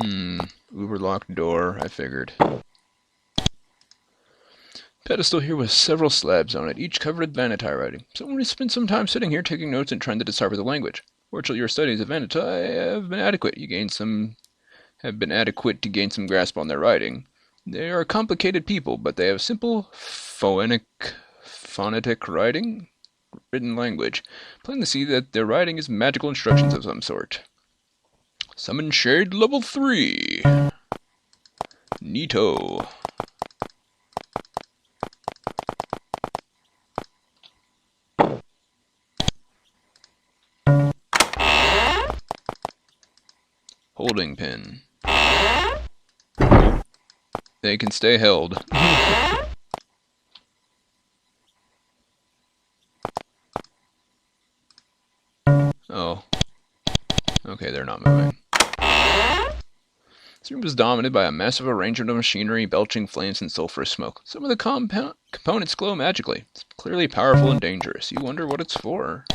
Uber locked door, I figured. Pedestal here with several slabs on it, each covered with Vahantai writing. Someone has spent some time sitting here taking notes and trying to decipher the language. Fortunately, your studies of Vahantai have been adequate. Have been adequate to gain some grasp on their writing. They are complicated people, but they have simple phonetic written language. Plain to see that their writing is magical instructions of some sort. Summon Shade Level 3. Neato. Holding pin. They can stay held. Oh. Okay, they're not moving. This room is dominated by a massive arrangement of machinery, belching flames and sulfurous smoke. Some of the components glow magically. It's clearly powerful and dangerous. You wonder what it's for.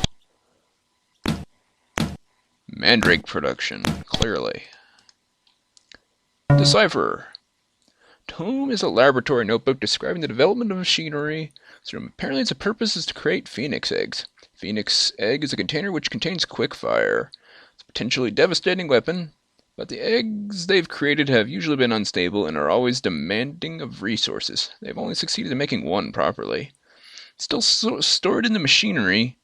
Mandrake production, clearly. Decipher. Tome is a laboratory notebook describing the development of machinery. Apparently its purpose is to create phoenix eggs. Phoenix egg is a container which contains quick fire. It's a potentially devastating weapon, but the eggs they've created have usually been unstable and are always demanding of resources. They've only succeeded in making one properly. It's still stored in the machinery.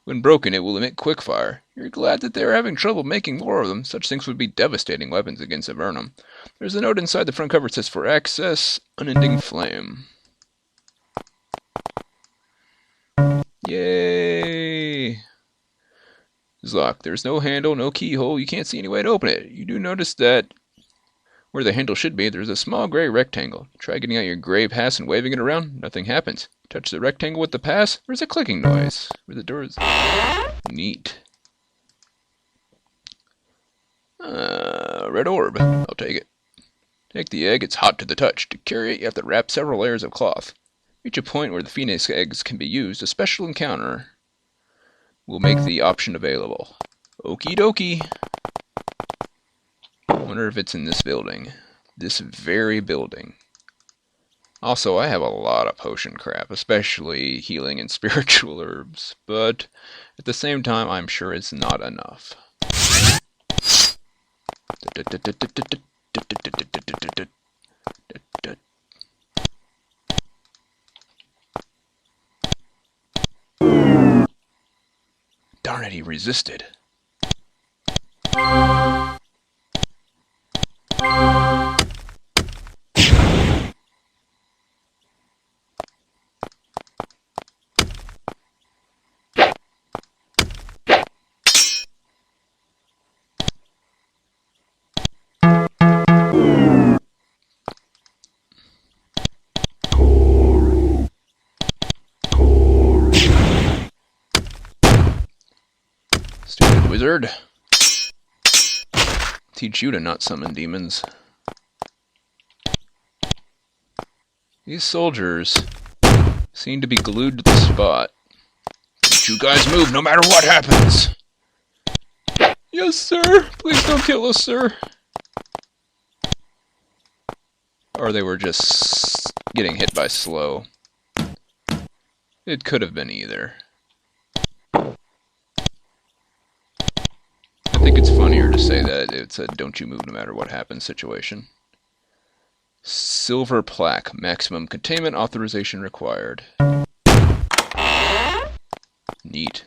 When broken, it will emit quick fire. You're glad that they're having trouble making more of them. Such things would be devastating weapons against Avernum. There's a note inside the front cover that says, "For access, unending flame." Yay! It's locked. There's no handle, no keyhole. You can't see any way to open it. You do notice that where the handle should be, there's a small gray rectangle. Try getting out your gray pass and waving it around. Nothing happens. Touch the rectangle with the pass. There's a clicking noise. Where the door is... Neat. Red orb. I'll take it. Take the egg. It's hot to the touch. To carry it, you have to wrap several layers of cloth. Reach a point where the phoenix eggs can be used. A special encounter will make the option available. Okie dokie. I wonder if it's in this building. This very building. Also, I have a lot of potion crap, especially healing and spiritual herbs, but at the same time, I'm sure it's not enough. Darn it, he resisted. Stupid wizard. Teach you to not summon demons. These soldiers seem to be glued to the spot. Don't you guys move no matter what happens! Yes, sir! Please don't kill us, sir! Or they were just getting hit by slow. It could have been either. I think it's funnier to say that it's a don't you move no matter what happens situation. Silver plaque. Maximum containment authorization required. Neat.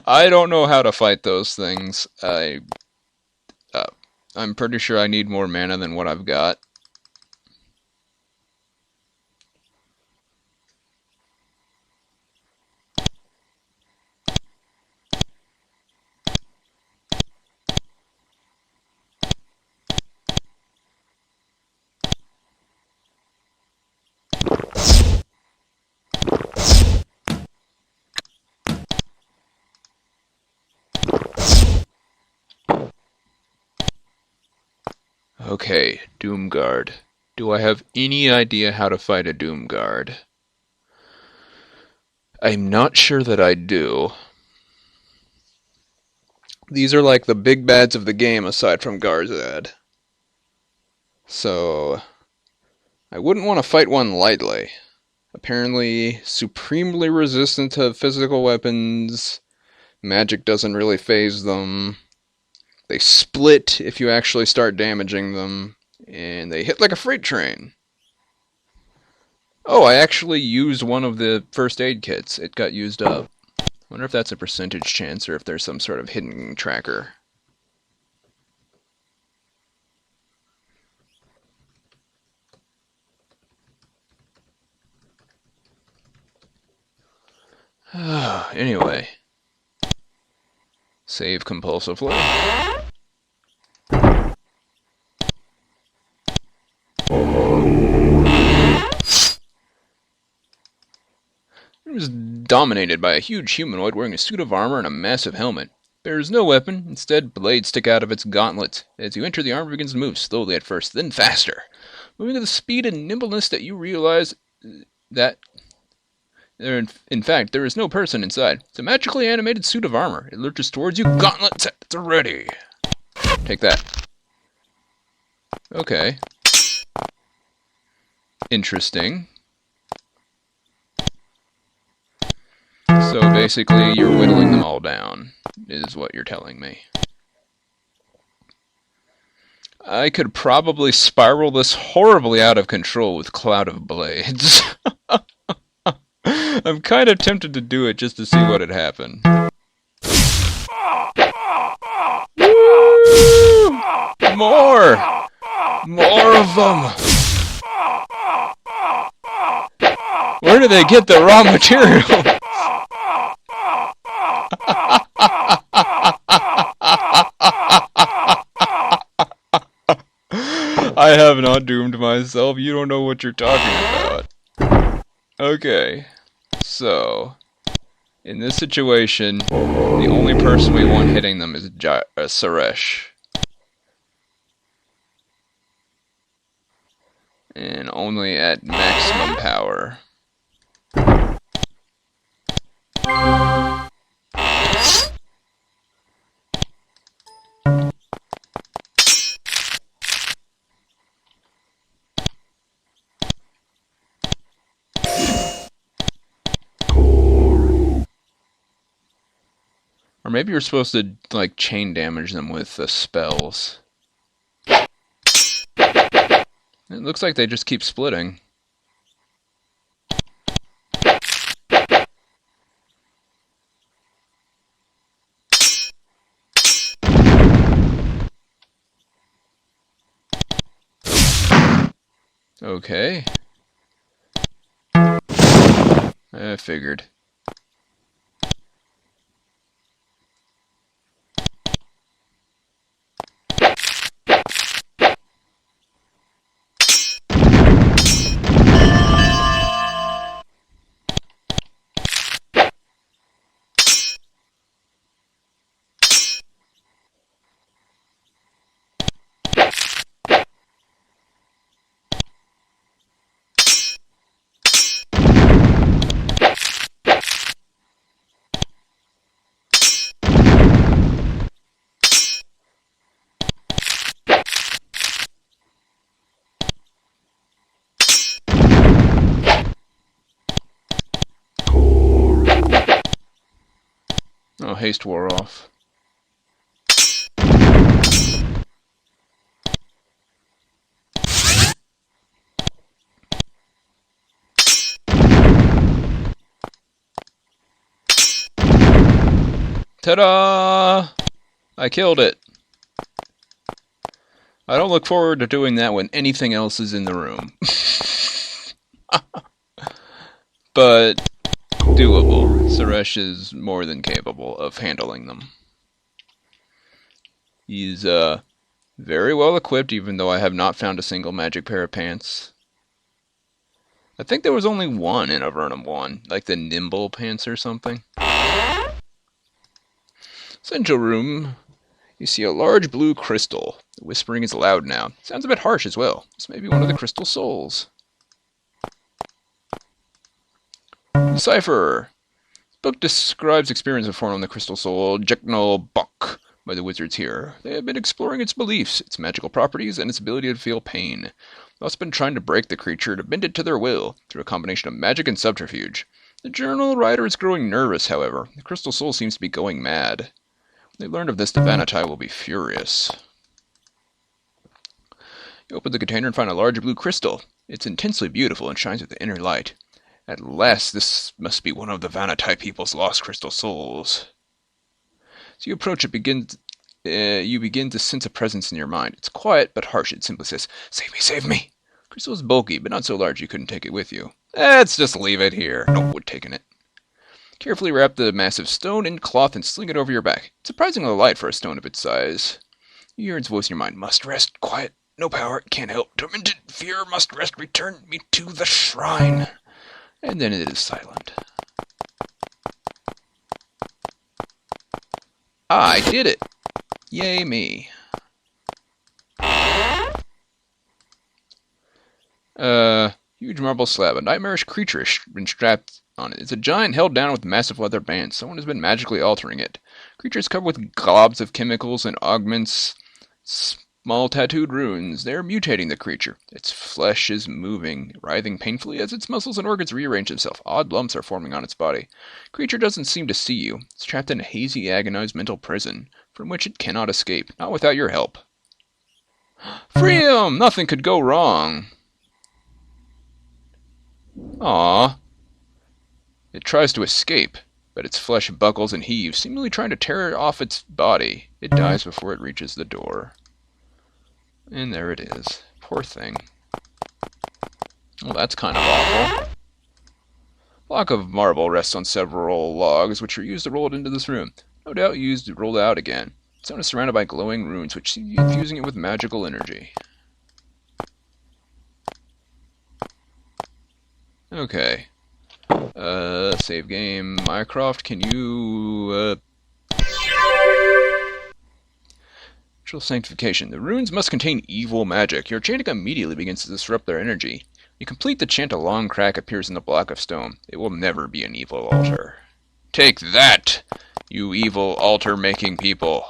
I don't know how to fight those things. I'm pretty sure I need more mana than what I've got. Okay, Doomguard. Do I have any idea how to fight a Doom Guard? I'm not sure that I do. These are like the big bads of the game aside from Garzad. So, I wouldn't want to fight one lightly. Apparently, supremely resistant to physical weapons. Magic doesn't really phase them. They split if you actually start damaging them. And they hit like a freight train. Oh, I actually used one of the first aid kits. It got used up. I wonder if that's a percentage chance or if there's some sort of hidden tracker. Anyway. Save compulsively. It was dominated by a huge humanoid wearing a suit of armor and a massive helmet. There is no weapon, instead blades stick out of its gauntlets. As you enter, the armor begins to move slowly at first, then faster, moving at the speed and nimbleness that you realize that in fact, there is no person inside. It's a magically animated suit of armor. It lurches towards you, gauntlet set to ready. Take that. Okay. Interesting. So basically, you're whittling them all down, is what you're telling me. I could probably spiral this horribly out of control with Cloud of Blades. I'm kind of tempted to do it just to see what had happened. Woo! More! More of them! Where do they get the raw material? I have not doomed myself. You don't know what you're talking about. Okay. So, in this situation, the only person we want hitting them is Suresh. And only at maximum power. Or maybe you're supposed to, like, chain damage them with the spells. It looks like they just keep splitting. Okay. I figured. Oh, haste wore off. Ta-da! I killed it. I don't look forward to doing that when anything else is in the room. But doable. Suresh is more than capable of handling them. He's very well equipped, even though I have not found a single magic pair of pants. I think there was only one in Avernum 1, like the Nimble pants or something. Central room You see a large blue crystal. The whispering is loud now. Sounds a bit harsh as well. This may be one of the crystal souls. Decipher. Book describes experience of forming the crystal soul, Jeknal Bok, by the wizards here. They have been exploring its beliefs, its magical properties, and its ability to feel pain. They've also been trying to break the creature, to bend it to their will, through a combination of magic and subterfuge. The journal writer is growing nervous, however. The crystal soul seems to be going mad. When they learn of this, the Vahantai will be furious. You open the container and find a large blue crystal. It's intensely beautiful and shines with the inner light. At last, this must be one of the Vahantai people's lost crystal souls. As you approach it, you begin to sense a presence in your mind. It's quiet but harsh. It simply says, "Save me, save me!" The crystal is bulky, but not so large you couldn't take it with you. Let's just leave it here. No wood taking it. Carefully wrap the massive stone in cloth and sling it over your back. It's surprisingly light for a stone of its size. You hear its voice in your mind. Must rest, quiet, no power, can't help. Tormented fear must rest, return me to the shrine. And then it is silent. I did it! Yay me. Huge marble slab. A nightmarish creature has been strapped on it. It's a giant held down with massive leather bands. Someone has been magically altering it. Creature is covered with globs of chemicals and augments, small tattooed runes. They are mutating the creature. Its flesh is moving, writhing painfully as its muscles and organs rearrange themselves. Odd lumps are forming on its body. Creature doesn't seem to see you. It's trapped in a hazy, agonized mental prison, from which it cannot escape, not without your help. Free him! Nothing could go wrong. Aww. It tries to escape, but its flesh buckles and heaves, seemingly trying to tear off its body. It dies before it reaches the door. And there it is. Poor thing. Well, that's kind of awful. A block of marble rests on several logs, which are used to roll it into this room. No doubt used to roll it out again. The stone is surrounded by glowing runes, which seem to be infusing it with magical energy. Okay. Save game. Mycroft, can you, Ritual sanctification. The runes must contain evil magic. Your chanting immediately begins to disrupt their energy. When you complete the chant, a long crack appears in the block of stone. It will never be an evil altar. Take that, you evil altar-making people.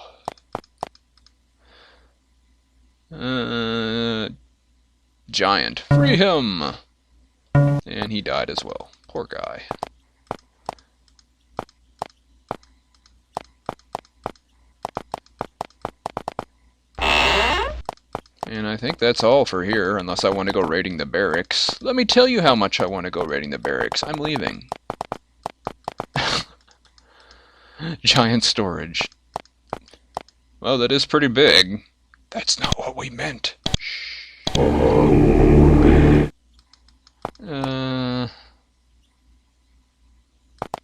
Giant. Free him! And he died as well. Poor guy. And I think that's all for here, unless I want to go raiding the barracks. Let me tell you how much I want to go raiding the barracks. I'm leaving. Giant storage. Well, that is pretty big. That's not what we meant.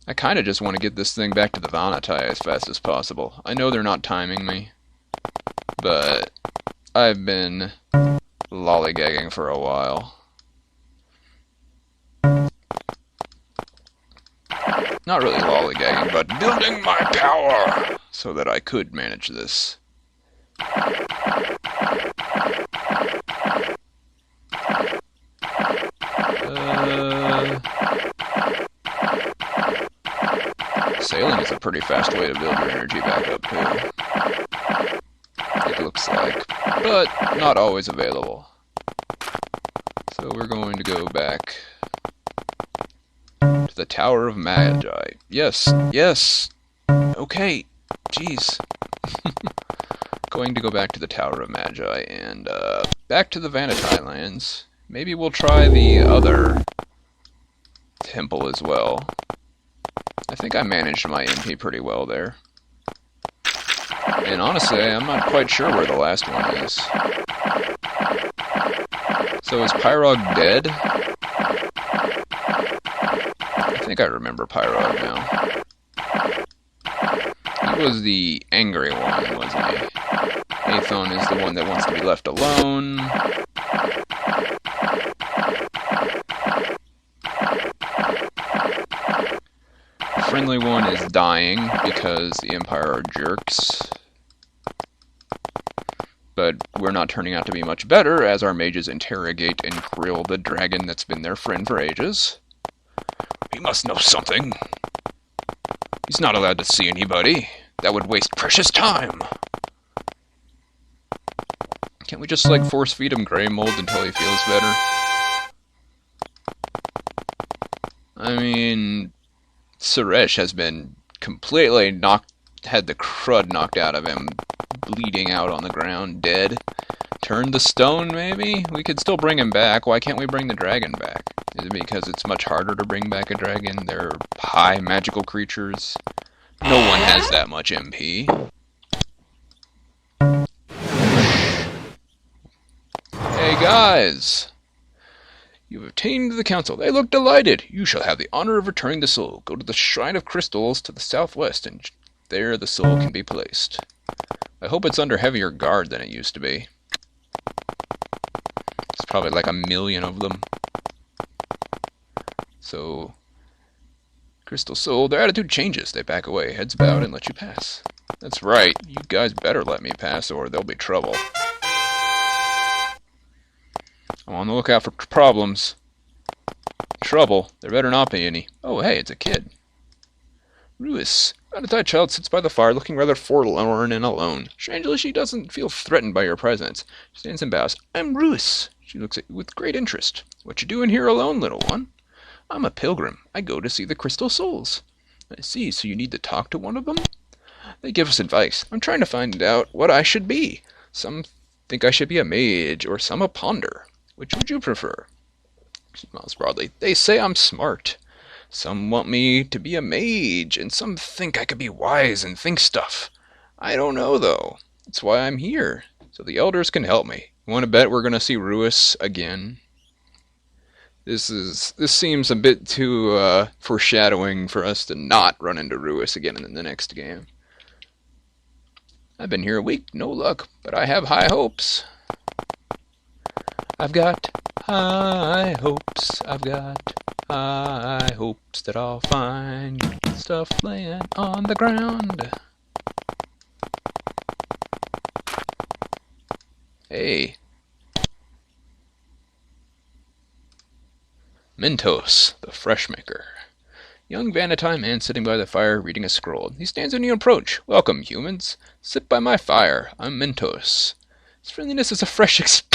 I kind of just want to get this thing back to the Vahantai as fast as possible. I know they're not timing me, but I've been lollygagging for a while. Not really lollygagging, but building my power so that I could manage this. Sailing is a pretty fast way to build your energy back up, too. It looks like. But not always available. So we're going to go back to the Tower of Magi. Yes, yes! Okay, jeez. Going to go back to the Tower of Magi and back to the Vahantai lands. Maybe we'll try the other temple as well. I think I managed my MP pretty well there. And honestly, I'm not quite sure where the last one is. So is Pyrog dead? I think I remember Pyrog now. He was the angry one, wasn't he? Aethon is the one that wants to be left alone. The friendly one is dying because the Empire are jerks. but we're not turning out to be much better as our mages interrogate and grill the dragon that's been their friend for ages. He must know something. He's not allowed to see anybody. That would waste precious time. Can't we just, like, force feed him Grey Mold until he feels better? I mean, Suresh has been completely had the crud knocked out of him, bleeding out on the ground, dead. Turn the stone, maybe? We could still bring him back. Why can't we bring the dragon back? Is it because it's much harder to bring back a dragon? They're high magical creatures. No one has that much MP. Hey guys! You've obtained the council. They look delighted. You shall have the honor of returning the soul. Go to the Shrine of Crystals to the southwest, and there the soul can be placed. I hope it's under heavier guard than it used to be. It's probably like 1,000,000 of them. So, Crystal Soul, their attitude changes. They back away, heads bowed, and let you pass. That's right. You guys better let me pass, or there'll be trouble. I'm on the lookout for problems. Trouble. There better not be any. Oh, hey, it's a kid. Ruis. Vahantai child sits by the fire, looking rather forlorn and alone. Strangely, she doesn't feel threatened by your presence. She stands and bows. I'm Ruis. She looks at you with great interest. What you doing here alone, little one? I'm a pilgrim. I go to see the crystal souls. I see, so you need to talk to one of them? They give us advice. I'm trying to find out what I should be. Some think I should be a mage, or some a ponder. Which would you prefer? She smiles broadly. They say I'm smart. Some want me to be a mage, and some think I could be wise and think stuff. I don't know, though. That's why I'm here, so the elders can help me. You want to bet we're going to see Ruis again? This seems a bit too foreshadowing for us to not run into Ruis again in the next game. I've been here a week, no luck, but I have high hopes. I've got high hopes. I've got high hopes that I'll find stuff laying on the ground. Hey. Mentos, the fresh maker. Young Vahantai man sitting by the fire reading a scroll. He stands when you approach. Welcome, humans. Sit by my fire. I'm Mentos. His friendliness is a fresh experience.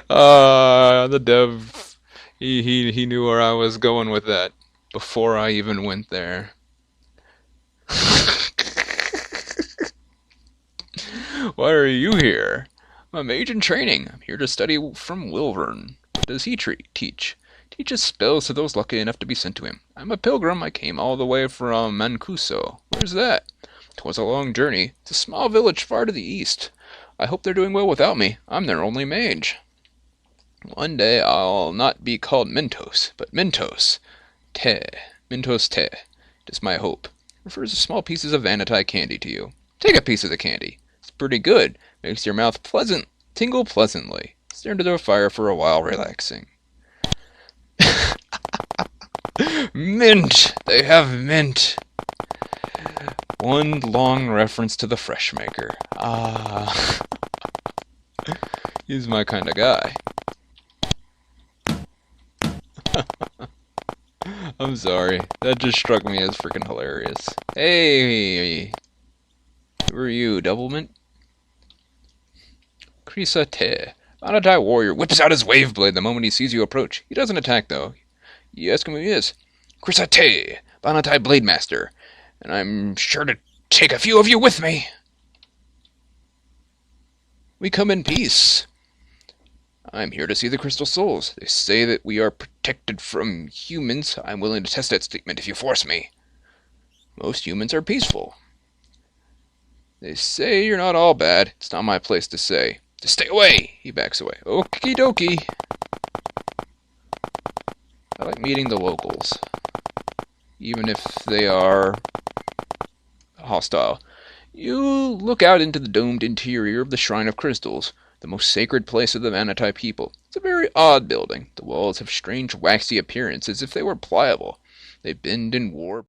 The dev, he knew where I was going with that before I even went there. Why are you here? I'm a mage in training. I'm here to study from Wilvern. What does he teach? Teaches spells to those lucky enough to be sent to him. I'm a pilgrim. I came all the way from Mancuso. Where's that? 'Twas a long journey. It's a small village far to the east. I hope they're doing well without me. I'm their only mage. One day I'll not be called Mentos, but Mentos Te. Mentos Te. It is my hope. Refers to small pieces of Vahantai candy to you. Take a piece of the candy. It's pretty good. Makes your mouth tingle pleasantly. Stare into the fire for a while, relaxing. Mint! They have mint! One long reference to the fresh maker. Ah. He's my kind of guy. I'm sorry. That just struck me as freaking hilarious. Hey! Who are you, Doublemint? Krisa Te. Vahantai warrior whips out his wave blade the moment he sees you approach. He doesn't attack, though. You ask him who he is. Krisa Te, Vahantai Blade Master. And I'm sure to take a few of you with me. We come in peace. I'm here to see the crystal souls. They say that we are protected from humans. I'm willing to test that statement if you force me. Most humans are peaceful. They say you're not all bad. It's not my place to say. Just stay away! He backs away. Okie dokie. I like meeting the locals. Even if they are hostile. You look out into the domed interior of the Shrine of Crystals, the most sacred place of the Vahantai people. It's a very odd building. The walls have strange waxy appearance, as if they were pliable. They bend and warp.